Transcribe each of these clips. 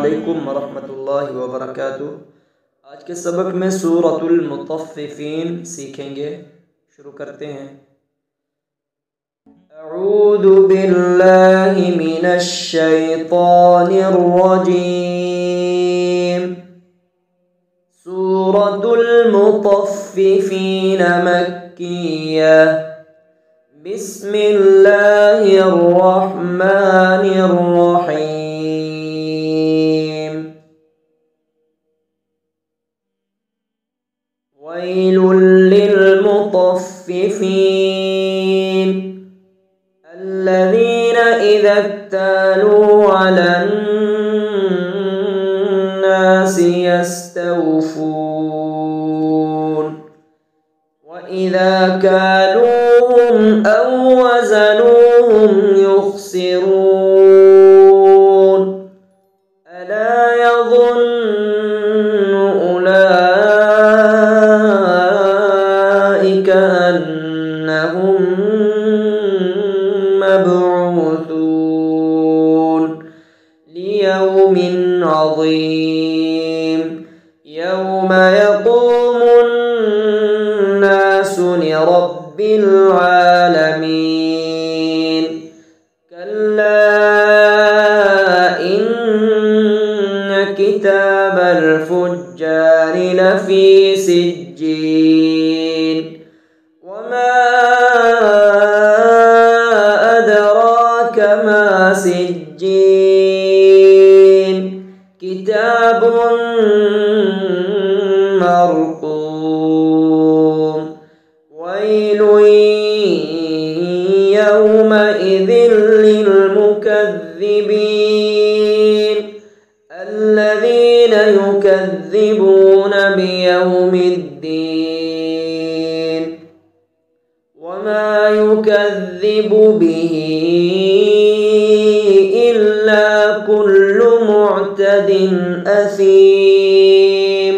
अस्सलामुअलैकुम वरहमतुल्लाहि वबरकातुह। आज के सबक में सूरतुल मुतफ्फिफीन सीखेंगे। शुरू करते हैं। अऊज़ु बिल्लाहि मिनश शैतानिर रजीम। सूरतुल मुतफ्फिफीन मक्किय्या। बिस्मिल्लाहिर रहमानिर रहीम। वैलुल लिलमुतफ्फिफीन अल्लज़ीना इज़ा इक्तालू अलन्नासि यस्तawफून व इज़ा कालूहुम औ वज़नूहुम युख़सिरून। अला यज़ुन्नु उलाइका अन्नहुम मबऊसून लियौमिन अज़ीम यौम यक़ूमुन नासु लिरब्बिल आलमीन। कल्ला इन्न किताबल फुज्जारि लफ़ी सिज्जीन। वमा अदराक मा सिज्जीन। किताबुन मरक़ूम। वैलुन यौमइज़िन लिलमुकज़्ज़िबीन अल्लज़ीना युकज़्ज़िबून बियौमिद्दीन। वमा युकज़्ज़िबु बिही इल्ला कुल्लु मुअ्तदिन असीम।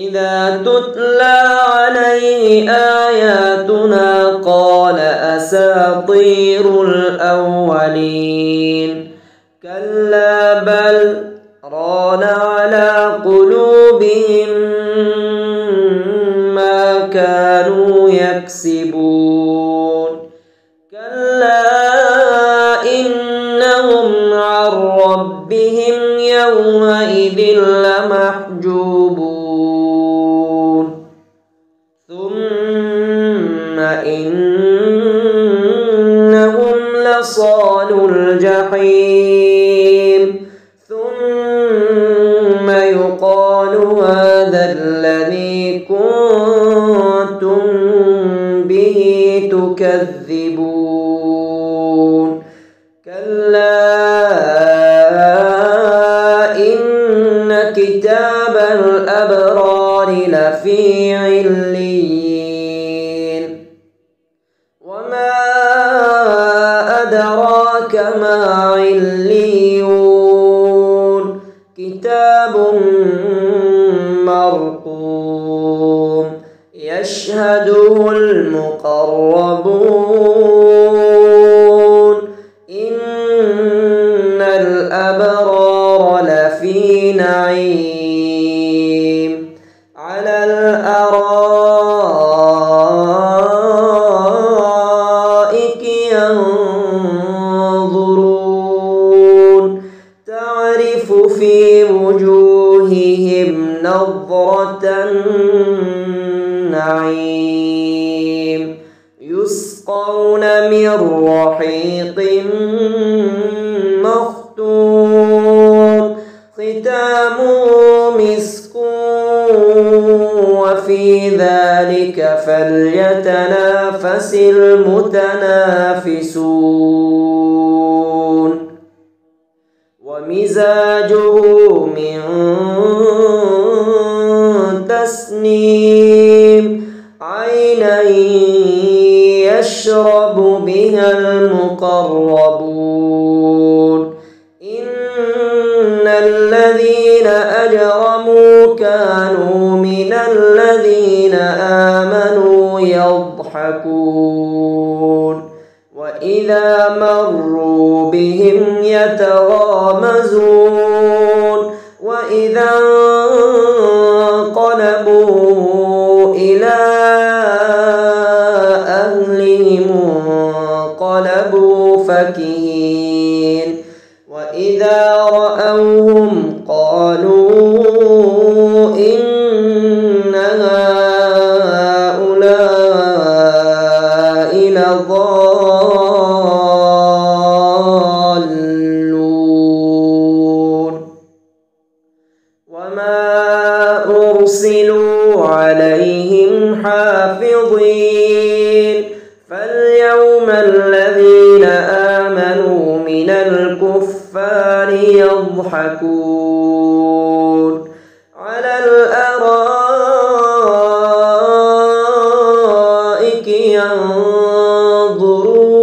इज़ा तुतला अलैहि आयातुना क़ाल असातीरुल अव्वलीन। कल्ला बल रान अला क़ुलूबिहिम मा कानू यक्सिबून। कल्ला इन्नहुम अन रब्बिहिम यौमइज़िन लमहजूबून। सुम्मा इन्नहुम लसालुल जहीम। ثم يقال هذا الذي كنتم به تكذبون. كلا إن كتاب الأبرار لفي عليين. وما أدراك ما عليون. كتاب مرقوم يشهده المقربون. إن الأبرار لفي نعيم على الأرائك ينظرون. تعرف في وجوههم نضرة النعيم. يسقون من رحيق مختوم ختامه مسك وفي ذلك فليتنافس المتنافسون. ومزاجه من تسنيم عينا يشرب بها المقربون. إن الذين أجرموا كانوا من الذين آمنوا يضحكون. وإذا مروا بهم يتغامزون انقلبوا فكهين وإذا رأوهم قالوا إن هؤلاء لضالون وما أرسلوا عليهم حافظين فاليوم الذين آمنوا من الكفار يضحكون على الأرائك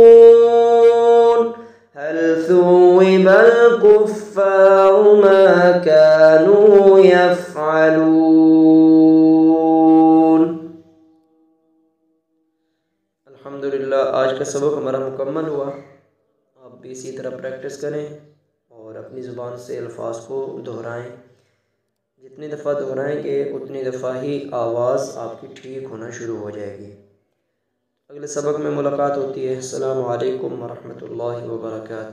ينظرون هل ثوب الكفار ما كانوا يفعلون। अल्हम्दुलिल्लाह, आज का सबक हमारा मुकम्मल हुआ। आप भी इसी तरह प्रैक्टिस करें और अपनी ज़ुबान से अल्फाज को दोहराएं। जितनी दफ़ा दोहराएंगे उतनी दफ़ा ही आवाज़ आपकी ठीक होना शुरू हो जाएगी। अगले सबक में मुलाकात होती है। अस्सलामु अलैकुम व रहमतुल्लाहि व बरकातहू।